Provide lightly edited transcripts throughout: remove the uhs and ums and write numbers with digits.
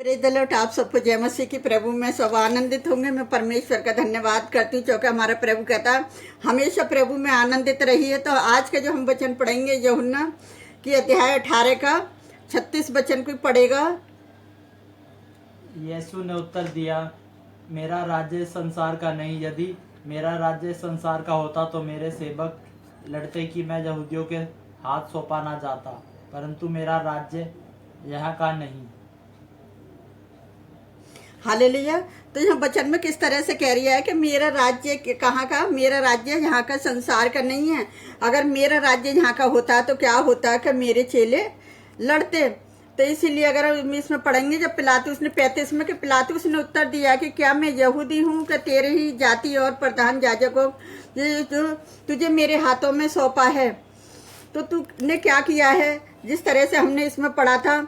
Praise the Lord. आप सबको जय मसीह की। प्रभु में सब आनंदित होंगे। मैं परमेश्वर का धन्यवाद करती हूँ क्योंकि हमारा प्रभु कहता है हमेशा प्रभु में आनंदित रहिए। तो आज का जो हम वचन पढ़ेंगे यूहन्ना की अध्याय 18 का 36 वचन को पढ़ेगा। यीशु ने उत्तर दिया, मेरा राज्य संसार का नहीं। यदि मेरा राज्य संसार का होता तो मेरे सेवक लड़ते कि मैं यहूदियों के हाथ सौंपा ना जाता, परंतु मेरा राज्य यहाँ का नहीं। हालेलुया। तो यहाँ वचन में किस तरह से कह रही है कि मेरा राज्य कहाँ का? मेरा राज्य यहाँ का संसार का नहीं है। अगर मेरा राज्य यहाँ का होता तो क्या होता कि मेरे चेले लड़ते। तो इसीलिए अगर हम इसमें पढ़ेंगे, जब पिलातुस ने 35 में कि पिलातुस ने उत्तर दिया कि क्या मैं यहूदी हूँ कि तेरे ही जाति और प्रधान याजकों जो तुझे मेरे हाथों में सौंपा है, तो तूने क्या किया है? जिस तरह से हमने इसमें पढ़ा था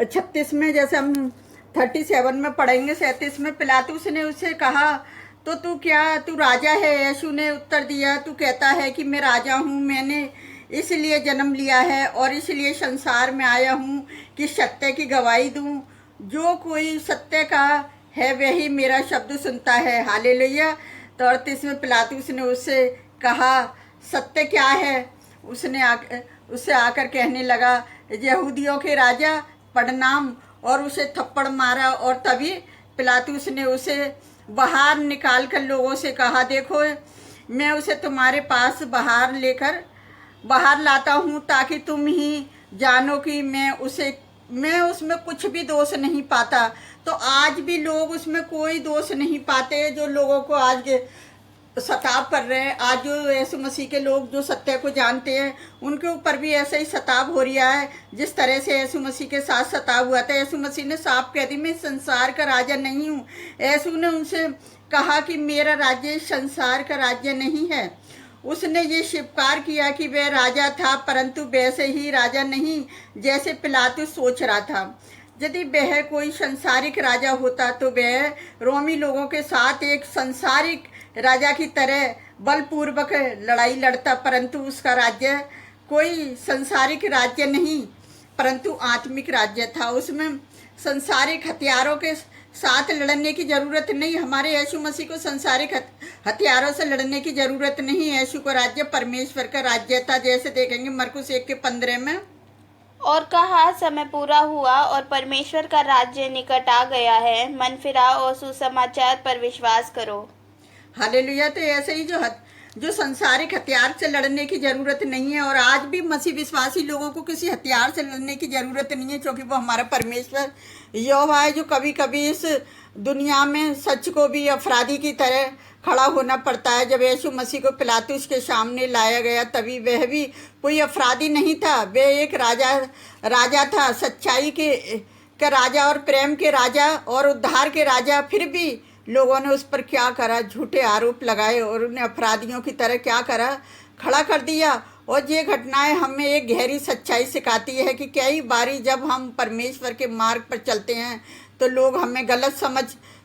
36 में, जैसे हम 37 में पढ़ेंगे 37 में, पिलातुस ने उससे कहा तो तू राजा है? यीशु ने उत्तर दिया, तू कहता है कि मैं राजा हूँ। मैंने इसलिए जन्म लिया है और इसलिए संसार में आया हूँ कि सत्य की गवाही दूँ। जो कोई सत्य का है वही मेरा शब्द सुनता है। हालेलुया। तो 38 में पिलातुस ने उससे कहा, सत्य क्या है? उससे आकर कहने लगा, यहूदियों के राजा, प्रणाम, और उसे थप्पड़ मारा। और तभी पिलातुस ने उसे बाहर निकाल कर लोगों से कहा, देखो मैं उसे तुम्हारे पास बाहर लाता हूँ ताकि तुम ही जानो कि मैं उसमें कुछ भी दोष नहीं पाता। तो आज भी लोग उसमें कोई दोष नहीं पाते। जो लोगों को आज सताव कर रहे हैं, आज जो यीशु मसीह के लोग जो सत्य को जानते हैं उनके ऊपर भी ऐसा ही सताव हो रहा है जिस तरह से यीशु मसीह के साथ सताव हुआ था। यीशु मसीह ने साफ कह दी, मैं संसार का राजा नहीं हूँ। यीशु ने उनसे कहा कि मेरा राज्य संसार का राज्य नहीं है। उसने ये स्वीकार किया कि वह राजा था, परंतु वैसे ही राजा नहीं जैसे पिलातुस सोच रहा था। यदि वह कोई संसारिक राजा होता तो वह रोमी लोगों के साथ एक संसारिक राजा की तरह बलपूर्वक लड़ाई लड़ता, परंतु उसका राज्य कोई संसारिक राज्य नहीं परंतु आत्मिक राज्य था। उसमें संसारिक हथियारों के साथ लड़ने की जरूरत नहीं। हमारे यीशु मसीह को संसारिक हथियारों से लड़ने की जरूरत नहीं। यीशु का राज्य परमेश्वर का राज्य था। जैसे देखेंगे मरकुस 1:15 में, और कहा, समय पूरा हुआ और परमेश्वर का राज्य निकट आ गया है, मन फिराओ और सुसमाचार पर विश्वास करो। हालेलुया। तो ऐसे ही जो संसारिक हथियार से लड़ने की जरूरत नहीं है। और आज भी मसीह विश्वासी लोगों को किसी हथियार से लड़ने की जरूरत नहीं है, क्योंकि वो हमारा परमेश्वर यहोवा है, जो कभी कभी इस दुनिया में सच को भी अपराधी की तरह खड़ा होना पड़ता है। जब यीशु मसीह को पिलातुस के सामने लाया गया तभी वह भी कोई अपराधी नहीं था, वह एक राजा था, सच्चाई के राजा और प्रेम के राजा और उद्धार के राजा। फिर भी लोगों ने उस पर क्या करा? झूठे आरोप लगाए और उन्हें अपराधियों की तरह क्या करा? खड़ा कर दिया। और ये घटनाएं हमें एक गहरी सच्चाई सिखाती है कि कई बारी जब हम परमेश्वर के मार्ग पर चलते हैं तो लोग हमें गलत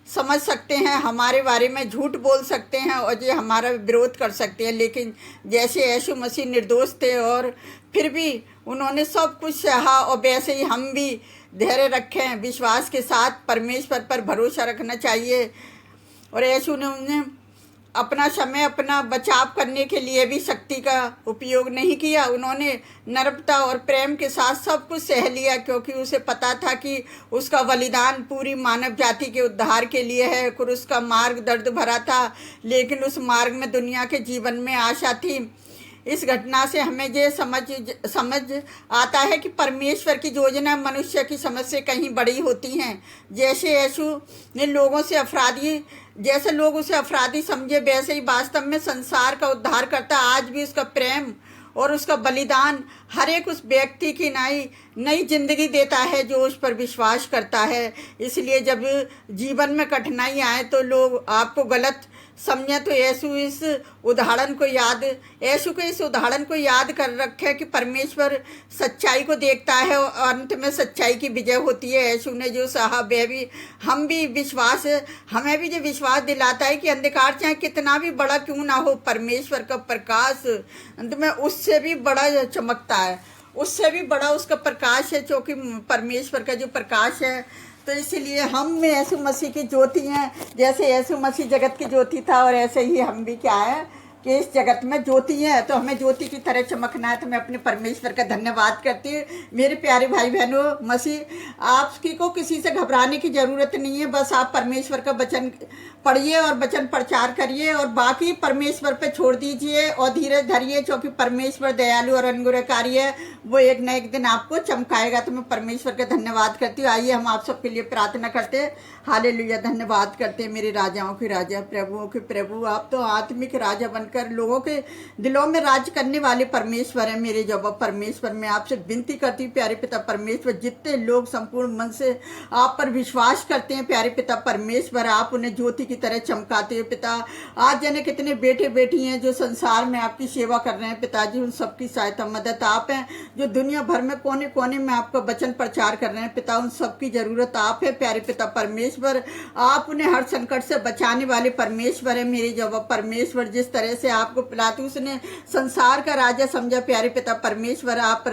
समझ सकते हैं, हमारे बारे में झूठ बोल सकते हैं और ये हमारा विरोध कर सकते हैं। लेकिन जैसे यीशु मसीह निर्दोष थे और फिर भी उन्होंने सब कुछ सहा, और वैसे ही हम भी धैर्य रखें, विश्वास के साथ परमेश्वर पर भरोसा रखना चाहिए। और यीशु ने उन्हें अपना समय अपना बचाव करने के लिए भी शक्ति का उपयोग नहीं किया। उन्होंने नम्रता और प्रेम के साथ सब कुछ सह लिया, क्योंकि उसे पता था कि उसका बलिदान पूरी मानव जाति के उद्धार के लिए है। क्रूस का मार्ग दर्द भरा था, लेकिन उस मार्ग में दुनिया के जीवन में आशा थी। इस घटना से हमें ये समझ आता है कि परमेश्वर की योजना मनुष्य की समझ से कहीं बड़ी होती हैं। जैसे यीशु ने जैसे लोग उसे अपराधी समझे, वैसे ही वास्तव में संसार का उद्धार करता आज भी उसका प्रेम और उसका बलिदान हर एक उस व्यक्ति की नई जिंदगी देता है जो उस पर विश्वास करता है। इसलिए जब जीवन में कठिनाई आए तो लोग आपको गलत समझे तो यीशु के इस उदाहरण को याद कर रखे कि परमेश्वर सच्चाई को देखता है और अंत में सच्चाई की विजय होती है। यीशु ने जो सहा वह भी हमें भी जो विश्वास दिलाता है कि अंधकार चाहे कितना भी बड़ा क्यों ना हो, परमेश्वर का प्रकाश अंत में उससे भी बड़ा चमकता है, उससे भी बड़ा उसका प्रकाश है, क्योंकि परमेश्वर का जो प्रकाश है तो इसीलिए हम में यीशु मसीह की ज्योति हैं। जैसे यीशु मसीह जगत की ज्योति था और ऐसे ही हम भी क्या है कि इस जगत में ज्योति है, तो हमें ज्योति की तरह चमकना है। तो मैं अपने परमेश्वर का धन्यवाद करती हूँ। मेरे प्यारे भाई बहनों, मसीह आपकी को किसी से घबराने की ज़रूरत नहीं है। बस आप परमेश्वर का वचन पढ़िए और वचन प्रचार करिए और बाकी परमेश्वर पे छोड़ दीजिए और धीरज धरिए, क्योंकि परमेश्वर दयालु और अनुग्रहकारी है। वो एक न एक दिन आपको चमकाएगा। तो मैं परमेश्वर का धन्यवाद करती हूँ। आइए हम आप सबके लिए प्रार्थना करते हैं। हालेलुया, धन्यवाद करते हैं मेरे राजाओं के राजा, प्रभुओं के प्रभु। आप तो आत्मिक राजा बनकर लोगों के दिलों में राज करने वाले परमेश्वर है। मेरे जब परमेश्वर, मैं आपसे विनती करती हूँ प्यारे पिता परमेश्वर, जितने लोग संपूर्ण मन से आप पर विश्वास करते हैं प्यारे पिता परमेश्वर, आप उन्हें ज्योति की तरह चमकाते हो पिता। आज जाने कितने बेटे बेटी हैं जो संसार में आपकी सेवा कर रहे हैं पिताजी, उन सबकी सहायता मदद आप हैं। जो दुनिया भर में कोने कोने में आपका वचन प्रचार कर रहे हैं पिता, उन सबकी जरूरत आप है प्यारे पिता परमेश्वर। आप उन्हें हर संकट से बचाने वाले परमेश्वर है मेरे जब परमेश्वर। जिस तरह से आपको पिलातुस ने संसार का राजा समझा प्यारे पिता परमेश्वर, आप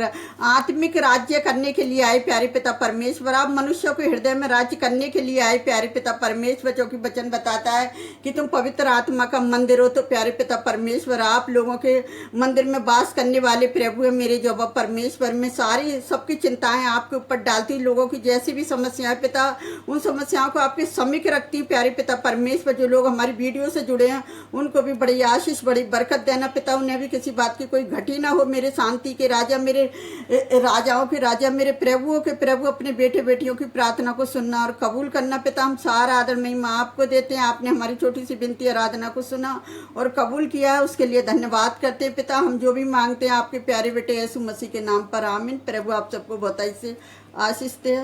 आत्मिक राज्य करने के लिए आए प्यारे पिता परमेश्वर। आप मनुष्यों के हृदय में राज्य करने के लिए आए प्यारे पिता परमेश्वर, क्योंकि वचन बताता है कि तुम पवित्र आत्मा का मंदिर हो। तो प्यारे पिता परमेश्वर, आप लोगों के मंदिर में वास करने वाले प्रभु है मेरे जब परमेश्वर। में सारी सबकी चिंताएं आपके ऊपर डालती, लोगों की जैसी भी समस्याएं पिता, उन समस्याओं को आपके समीप रखती प्यारे पिता परमेश्वर। जो लोग हमारी वीडियो से जुड़े हैं उनको भी बड़ी आशीष बड़ी बरकत देना पिता, उन्हें भी किसी बात की कोई घटी ना हो। मेरे शांति के राजा, मेरे राजाओं के राजा, मेरे प्रभुओं के प्रभु, अपने बेटे बेटियों की प्रार्थना को सुनना और कबूल करना पिता। हम सारा आदर महिमा आपको देते हैं। आपने हमारी छोटी सी विनती आराधना को सुना और कबूल किया है, उसके लिए धन्यवाद करते हैं पिता। हम जो भी मांगते हैं आपके प्यारे बेटे यीशु मसीह के नाम पर, आमीन। प्रभु आप सबको बहुत से आशीष दे।